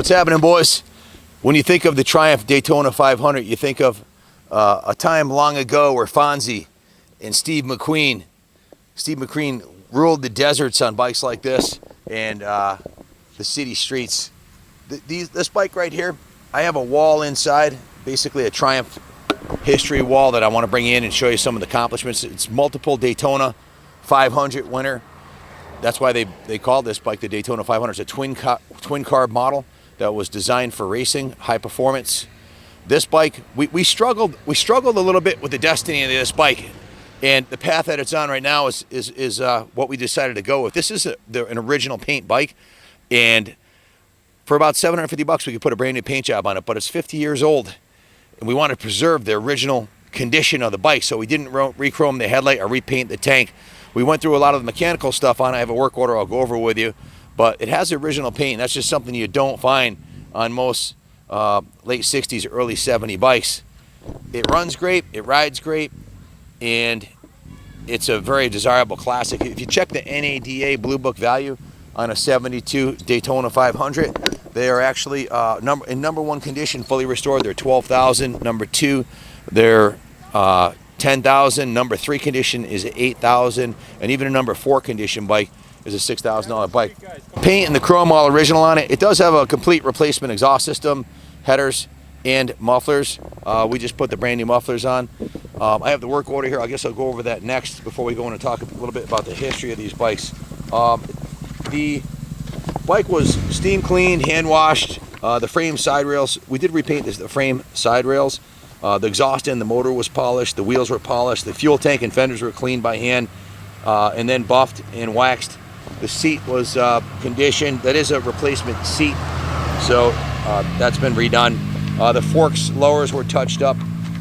What's happening, boys? When you think of the Triumph Daytona 500, you think of a time long ago where Fonzie and Steve McQueen ruled the deserts on bikes like this and the city streets. This bike right here, I have a wall inside, basically a Triumph history wall that I want to bring in and show you some of the accomplishments. It's multiple Daytona 500 winner. That's why they called this bike the Daytona 500. It's a twin carb model that was designed for racing, high performance. This bike, we struggled a little bit with the destiny of this bike, and the path that it's on right now is what we decided to go with. This is an original paint bike, and for about $750 we could put a brand new paint job on it, but it's 50 years old, and we want to preserve the original condition of the bike, so we didn't re-chrome the headlight or repaint the tank. We went through a lot of the mechanical stuff on it. I have a work order I'll go over with you, but it has the original paint. That's just something you don't find on most late 60s, early 70 bikes. It runs great, it rides great, and it's a very desirable classic. If you check the NADA Blue Book value on a 72 Daytona 500, they are actually in number one condition, fully restored. They're $12,000. Number two, they're $10,000. Number three condition is $8,000, and even a number four condition bike is a $6,000 bike. Paint and the chrome all original on it. It does have a complete replacement exhaust system, headers, and mufflers. We just put the brand new mufflers on. I have the work order here. I guess I'll go over that next before we go in and talk a little bit about the history of these bikes. The bike was steam cleaned, hand washed. The frame side rails, we did repaint the frame side rails. The exhaust and the motor was polished. The wheels were polished. The fuel tank and fenders were cleaned by hand and then buffed and waxed. The seat was conditioned. That is a replacement seat, so that's been redone. The forks, lowers were touched up.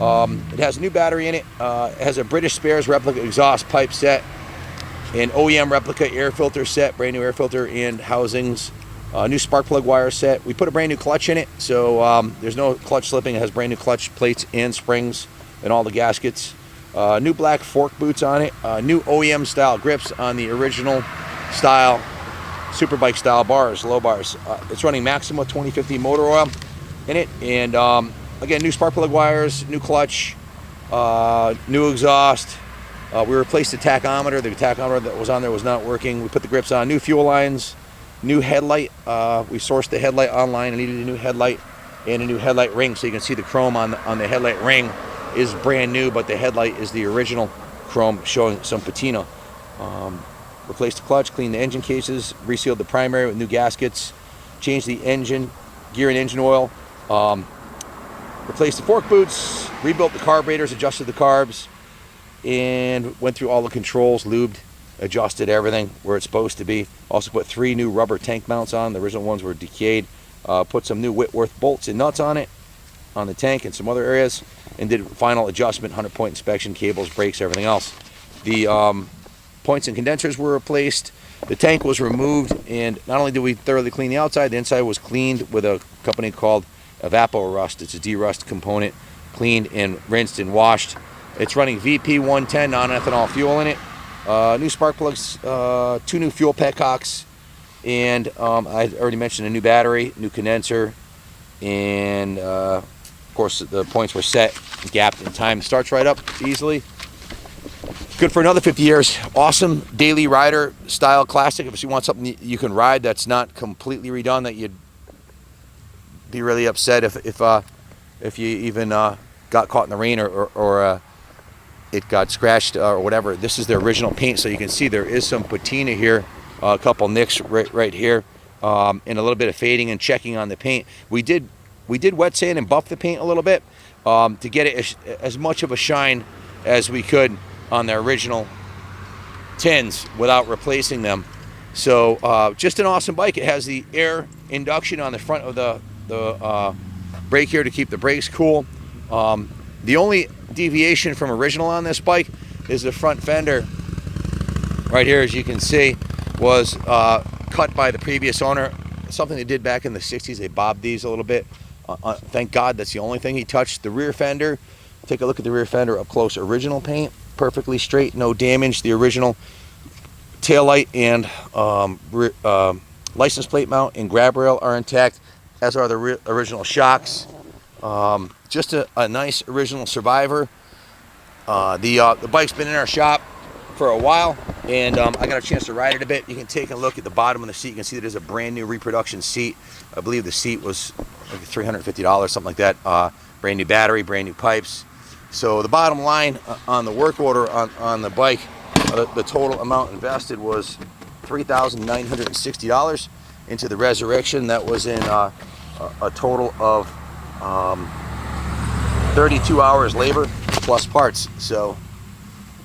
It has a new battery in it. It has a British Spares replica exhaust pipe set, an OEM replica air filter set, brand new air filter and housings, new spark plug wire set. We put a brand new clutch in it, so there's no clutch slipping. It has brand new clutch plates and springs and all the gaskets. New black fork boots on it. New OEM style grips on the original style Superbike style bars, low bars. It's running Maxima 2050 motor oil in it, and again, new spark plug wires, new clutch, new exhaust. We replaced the tachometer. The tachometer that was on there was not working. We put the grips on. New fuel lines, new headlight. We sourced the headlight online. I needed a new headlight and a new headlight ring, so you can see the chrome on the headlight ring is brand new, but the headlight is the original chrome showing some patina. Replaced the clutch, cleaned the engine cases, resealed the primary with new gaskets, changed the engine, gear and engine oil, replaced the fork boots, rebuilt the carburetors, adjusted the carbs, and went through all the controls, lubed, adjusted everything where it's supposed to be. Also put 3 new rubber tank mounts on. The original ones were decayed. Put some new Whitworth bolts and nuts on it, on the tank and some other areas, and did final adjustment, 100-point inspection, cables, brakes, everything else. The points and condensers were replaced. The tank was removed, and not only did we thoroughly clean the outside, the inside was cleaned with a company called Evapo-Rust. It's a derust component, cleaned and rinsed and washed. It's running VP 110 non-ethanol fuel in it. New spark plugs, 2 new fuel petcocks, and I already mentioned a new battery, new condenser, and of course the points were set, gapped in time. Starts right up easily. Good for another 50 years. Awesome daily rider style classic. If you want something you can ride that's not completely redone, that you'd be really upset if you even got caught in the rain or it got scratched or whatever. This is the original paint, so you can see there is some patina here, a couple nicks right here, and a little bit of fading and checking on the paint. We did wet sand and buff the paint a little bit to get it as much of a shine as we could on the original tins without replacing them. So just an awesome bike. It has the air induction on the front of the brake here to keep the brakes cool. The only deviation from original on this bike is the front fender right here, as you can see, was cut by the previous owner. Something they did back in the 60s. They bobbed these a little bit. Thank God that's the only thing he touched. The rear fender, take a look at the rear fender up close. Original paint, perfectly straight, no damage. The original taillight and license plate mount and grab rail are intact. as are the original shocks. Just a nice original survivor. The bike's been in our shop for a while, and I got a chance to ride it a bit. You can take a look at the bottom of the seat. You can see that there's a brand new reproduction seat. I believe the seat was like $350, something like that. Brand new battery, brand new pipes. So the bottom line on the work order on the bike, the total amount invested was $3,960 into the Resurrection. That was in a total of 32 hours labor plus parts. So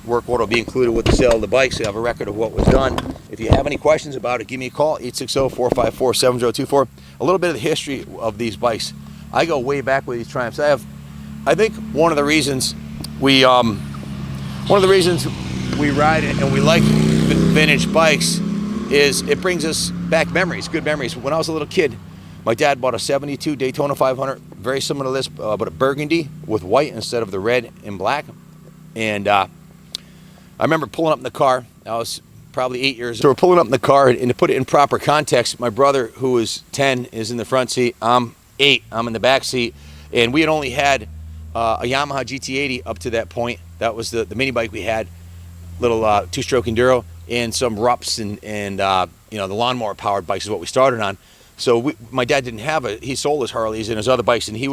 work order will be included with the sale of the bike, so you have a record of what was done. If you have any questions about it, give me a call, 860-454-7024. A little bit of the history of these bikes. I go way back with these Triumphs. I think one of the reasons we ride it and we like vintage bikes is it brings us back memories, good memories. When I was a little kid, my dad bought a 72 Daytona 500, very similar to this, but a burgundy with white instead of the red and black. And I remember pulling up in the car. I was probably 8 years old. So we're pulling up in the car, and to put it in proper context, my brother, who is 10, is in the front seat. I'm 8. I'm in the back seat. And we had only had a Yamaha GT80 up to that point. That was the mini bike we had, little two-stroke enduro, and some Rups and you know, the lawnmower powered bikes is what we started on. So my dad didn't have it. He sold his Harleys and his other bikes, and we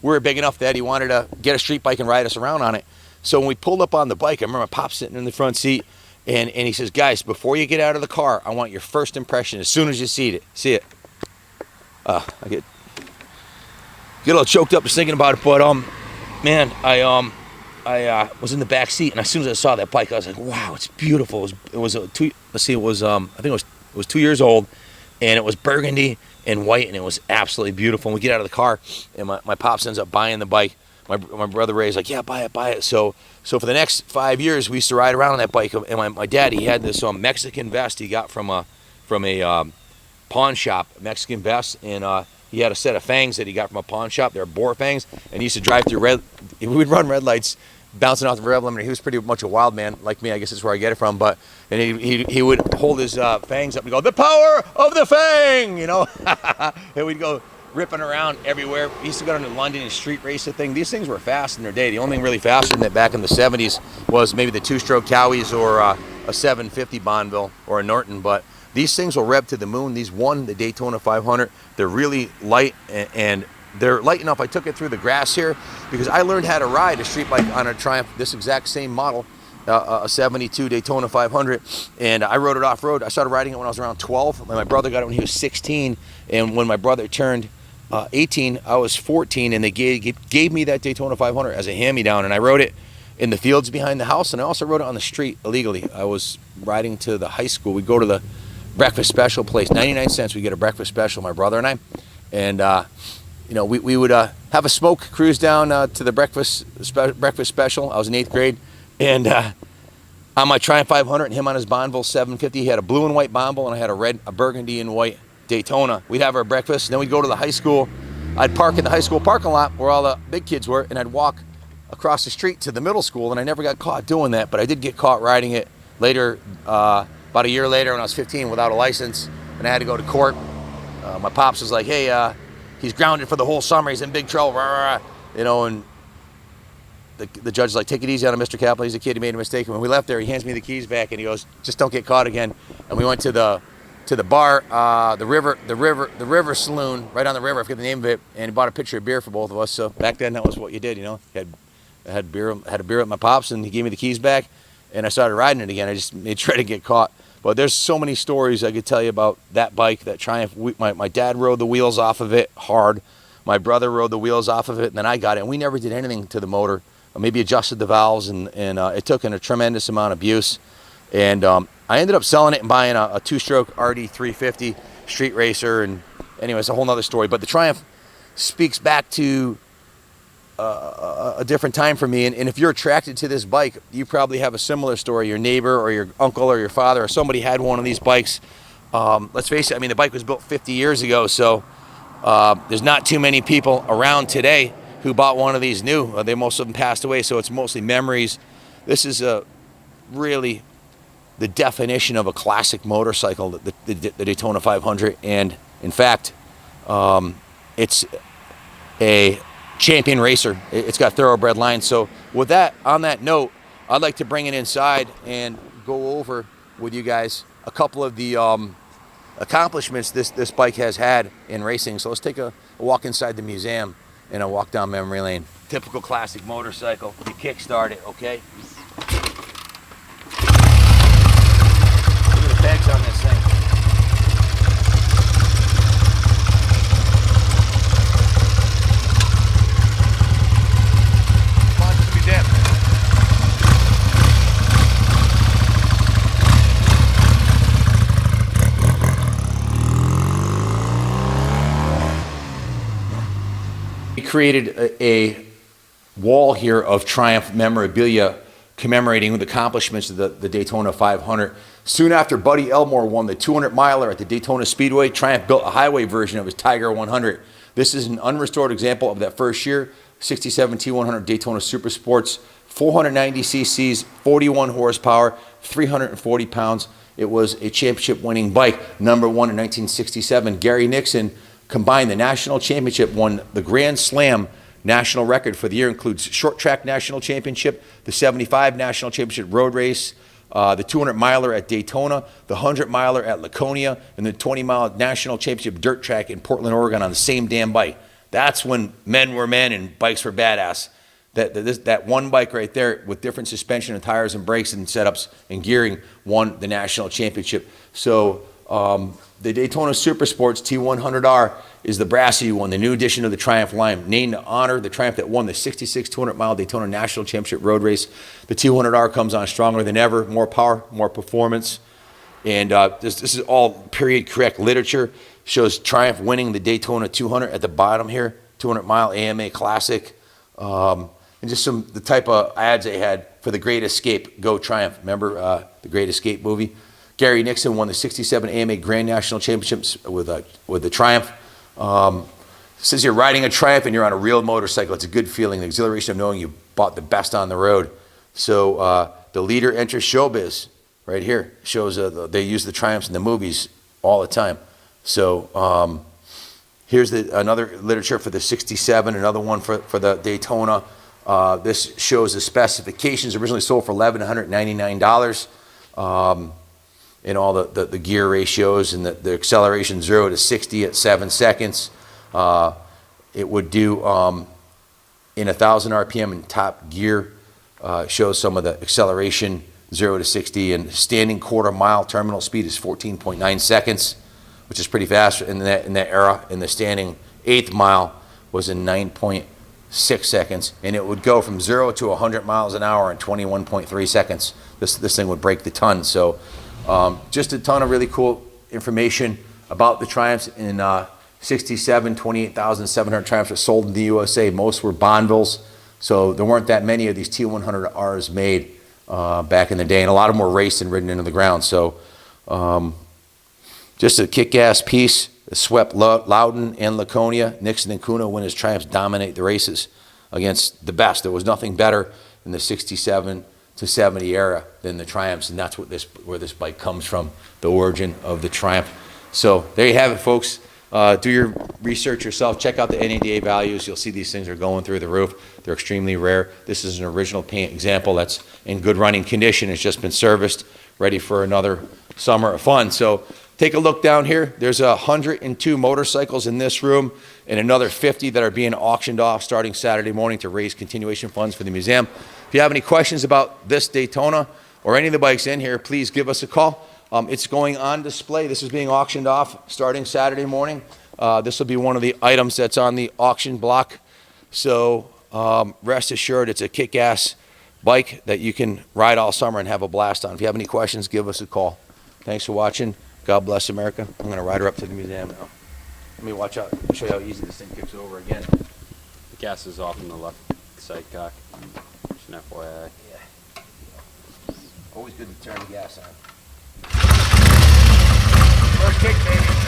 were big enough that he wanted to get a street bike and ride us around on it. So when we pulled up on the bike, I remember my pop sitting in the front seat, and he says, "Guys, before you get out of the car, I want your first impression as soon as you see it." I get a little choked up just thinking about it, but man, I was in the back seat, and as soon as I saw that bike, I was like, "Wow, it's beautiful." It was I think it was 2 years old, and it was burgundy and white, and it was absolutely beautiful. And we get out of the car, and my pops ends up buying the bike. My brother Ray's like, "Yeah, buy it." So for the next 5 years, we used to ride around on that bike. And my dad, he had this Mexican vest he got from a pawn shop, Mexican vest, and he had a set of fangs that he got from a pawn shop. They're boar fangs, and he used to drive through we would run red lights, bouncing off the rev limiter. He was pretty much a wild man, like me. I guess that's where I get it from. And he would hold his fangs up and go, "The power of the fang," you know. And we'd go ripping around everywhere. We used to go down to London and street race the thing. These things were fast in their day. The only thing really faster than that back in the 70s was maybe the two-stroke Cowies or a 750 Bonneville or a Norton. But these things will rev to the moon. These won the Daytona 500. They're really light, and they're light enough. I took it through the grass here because I learned how to ride a street bike on a Triumph, this exact same model, a 72 Daytona 500, and I rode it off-road. I started riding it when I was around 12, and my brother got it when he was 16, and when my brother turned 18, I was 14, and they gave me that Daytona 500 as a hand-me-down, and I rode it in the fields behind the house, and I also rode it on the street illegally. I was riding to the high school. We'd go to the breakfast special place, 99 cents. We'd get a breakfast special, my brother and I, and you know, we would have a smoke cruise down to the breakfast special. I was in 8th grade, and on my Triumph 500 and him on his Bonneville 750, he had a blue and white Bonneville, and I had a burgundy and white Daytona. We'd have our breakfast, and then we'd go to the high school. I'd park in the high school parking lot where all the big kids were, and I'd walk across the street to the middle school, and I never got caught doing that, but I did get caught riding it later, about a year later when I was 15 without a license, and I had to go to court. My pops was like, "Hey, he's grounded for the whole summer. He's in big trouble," rah, rah, rah. You know, and the judge is like, "Take it easy on him, Mr. Kaplan. He's a kid. He made a mistake." And when we left there, he hands me the keys back, and he goes, "Just don't get caught again." And we went to the bar, the river saloon, right on the river. I forget the name of it. And he bought a pitcher of beer for both of us. So back then, that was what you did. You know, I had a beer with my pops, and he gave me the keys back, and I started riding it again. I just made sure to get caught. But there's so many stories I could tell you about that bike, that Triumph. My dad rode the wheels off of it hard. My brother rode the wheels off of it, and then I got it. And we never did anything to the motor. Maybe adjusted the valves, and it took in a tremendous amount of abuse. And I ended up selling it and buying a two-stroke RD 350 street racer. And anyway, it's a whole nother story. But the Triumph speaks back to a different time for me, and if you're attracted to this bike, you probably have a similar story. Your neighbor or your uncle or your father or somebody had one of these bikes. Let's face it, I mean, the bike was built 50 years ago, so there's not too many people around today who bought one of these new. Most of them passed away, so it's mostly memories. This is really the definition of a classic motorcycle, the Daytona 500, and in fact, it's a champion racer. It's got thoroughbred lines. So with that, on that note, I'd like to bring it inside and go over with you guys a couple of the accomplishments this bike has had in racing. So let's take a walk inside the museum and a walk down memory lane. Typical classic motorcycle. You kickstart it, okay? Look at the pegs on this thing. Come on, just be dead. We created a wall here of Triumph memorabilia commemorating the accomplishments of the Daytona 500. Soon after Buddy Elmore won the 200-miler at the Daytona Speedway, Triumph built a highway version of his Tiger 100. This is an unrestored example of that first year, 67 T100 Daytona Super Sports, 490 cc's, 41 horsepower, 340 pounds. It was a championship-winning bike, number one in 1967. Gary Nixon combined the national championship, won the Grand Slam national record for the year, includes short track national championship, the 75 national championship road race, the 200-miler at Daytona, the 100-miler at Laconia, and the 20-mile national championship dirt track in Portland, Oregon on the same damn bike. That's when men were men and bikes were badass. That one bike right there with different suspension and tires and brakes and setups and gearing won the national championship. So the Daytona Super Sports T100R is the brassy one, the new addition to the Triumph line, named to honor the Triumph that won the 66 200-mile Daytona National Championship road race. The T100R comes on stronger than ever, more power, more performance. And this is all period correct literature. Shows Triumph winning the Daytona 200 at the bottom here, 200-mile AMA Classic. And just the type of ads they had for The Great Escape, Go Triumph. Remember The Great Escape movie? Gary Nixon won the 67 AMA Grand National Championships with the Triumph. Says you're riding a Triumph and you're on a real motorcycle. It's a good feeling, the exhilaration of knowing you bought the best on the road. So the leader enters showbiz right here. Shows they use the Triumphs in the movies all the time. So here's another literature for the 67, another one for the Daytona. This shows the specifications. Originally sold for $1,199. And all the gear ratios and the acceleration 0 to 60 at 7 seconds. It would do in 1,000 RPM in top gear. Shows some of the acceleration 0 to 60, and standing quarter-mile terminal speed is 14.9 seconds, which is pretty fast in that era. And the standing eighth mile was in 9.6 seconds, and it would go from 0 to 100 miles an hour in 21.3 seconds. This thing would break the ton. So just a ton of really cool information about the Triumphs. In 67, 28,700 Triumphs were sold in the USA. Most were Bonvilles, so there weren't that many of these T100Rs made back in the day, and a lot of them were raced and ridden into the ground. So just a kick-ass piece. It swept Loudon and Laconia. Nixon and Kuna win as Triumphs dominate the races against the best. There was nothing better in the 67 to 70 era than the Triumphs, and that's where this bike comes from, the origin of the Triumph. So there you have it, folks. Do your research yourself. Check out the NADA values. You'll see these things are going through the roof. They're extremely rare. This is an original paint example that's in good running condition. It's just been serviced, ready for another summer of fun. So take a look down here. There's 102 motorcycles in this room and another 50 that are being auctioned off starting Saturday morning to raise continuation funds for the museum. If you have any questions about this Daytona or any of the bikes in here, please give us a call. It's going on display. This is being auctioned off starting Saturday morning. This will be one of the items that's on the auction block. So rest assured, it's a kick-ass bike that you can ride all summer and have a blast on. If you have any questions, give us a call. Thanks for watching. God bless America. I'm going to ride her up to the museum now. Let me watch out. I'll show you how easy this thing kicks over again. The gas is off on the left side cock. Just an FYI. Yeah. Always good to turn the gas on. First kick, baby.